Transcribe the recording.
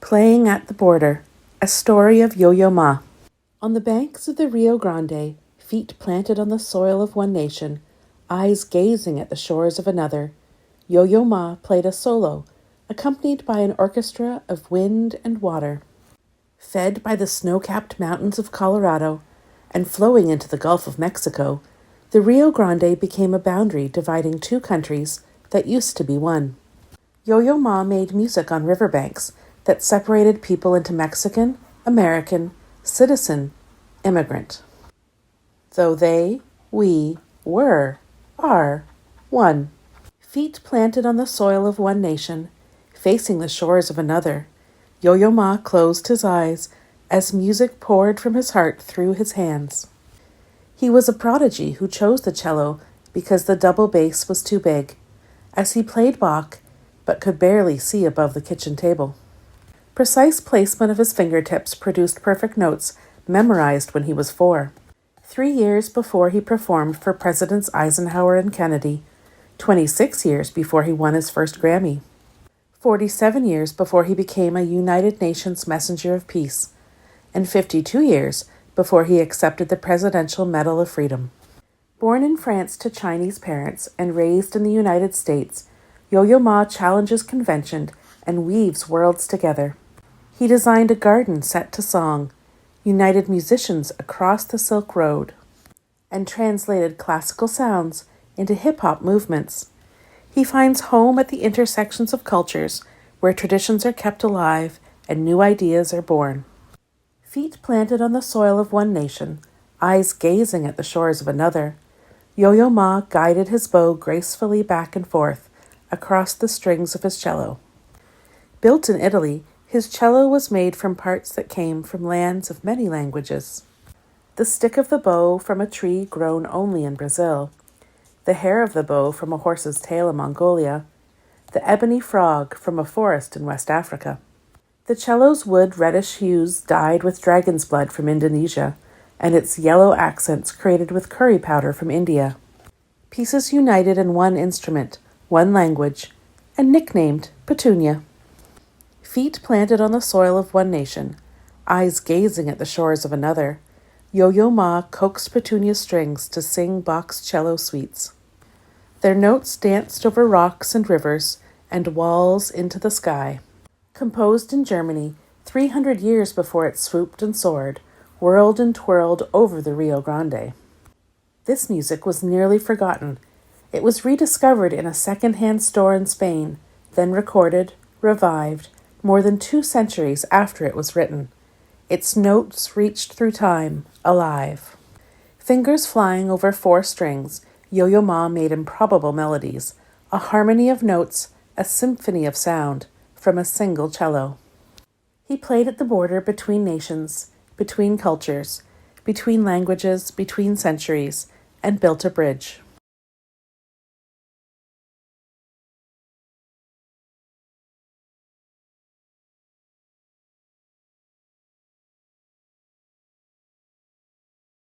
Playing at the Border, a story of Yo-Yo Ma. On the banks of the Rio Grande, feet planted on the soil of one nation, eyes gazing at the shores of another, Yo-Yo Ma played a solo, accompanied by an orchestra of wind and water. Fed by the snow-capped mountains of Colorado and flowing into the Gulf of Mexico, the Rio Grande became a boundary dividing two countries that used to be one. Yo-Yo Ma made music on riverbanks that separated people into Mexican, American, citizen, immigrant. Though they, we, are, one. Feet planted on the soil of one nation, facing the shores of another, Yo-Yo Ma closed his eyes as music poured from his heart through his hands. He was a prodigy who chose the cello because the double bass was too big, as he played Bach but could barely see above the kitchen table. Precise placement of his fingertips produced perfect notes memorized when he was 4. 3 years before he performed for Presidents Eisenhower and Kennedy, 26 years before he won his first Grammy, 47 years before he became a United Nations Messenger of Peace, and 52 years before he accepted the Presidential Medal of Freedom. Born in France to Chinese parents and raised in the United States, Yo-Yo Ma challenges convention and weaves worlds together. He designed a garden set to song, united musicians across the Silk Road, and translated classical sounds into hip-hop movements. He finds home at the intersections of cultures where traditions are kept alive and new ideas are born. Feet planted on the soil of one nation, eyes gazing at the shores of another, Yo-Yo Ma guided his bow gracefully back and forth across the strings of his cello. Built in Italy, his cello was made from parts that came from lands of many languages. The stick of the bow from a tree grown only in Brazil, the hair of the bow from a horse's tail in Mongolia, the ebony frog from a forest in West Africa. The cello's wood reddish hues dyed with dragon's blood from Indonesia, and its yellow accents created with curry powder from India. Pieces united in one instrument, one language, and nicknamed Petunia. Feet planted on the soil of one nation, eyes gazing at the shores of another, Yo-Yo Ma coaxed Petunia's strings to sing Bach's cello suites. Their notes danced over rocks and rivers and walls into the sky. Composed in Germany 300 years before it swooped and soared, whirled and twirled over the Rio Grande. This music was nearly forgotten. It was rediscovered in a second-hand store in Spain, then recorded, revived, more than 2 centuries after it was written. Its notes reached through time, alive. Fingers flying over 4 strings, Yo-Yo Ma made improbable melodies, a harmony of notes, a symphony of sound, from a single cello. He played at the border between nations, between cultures, between languages, between centuries, and built a bridge.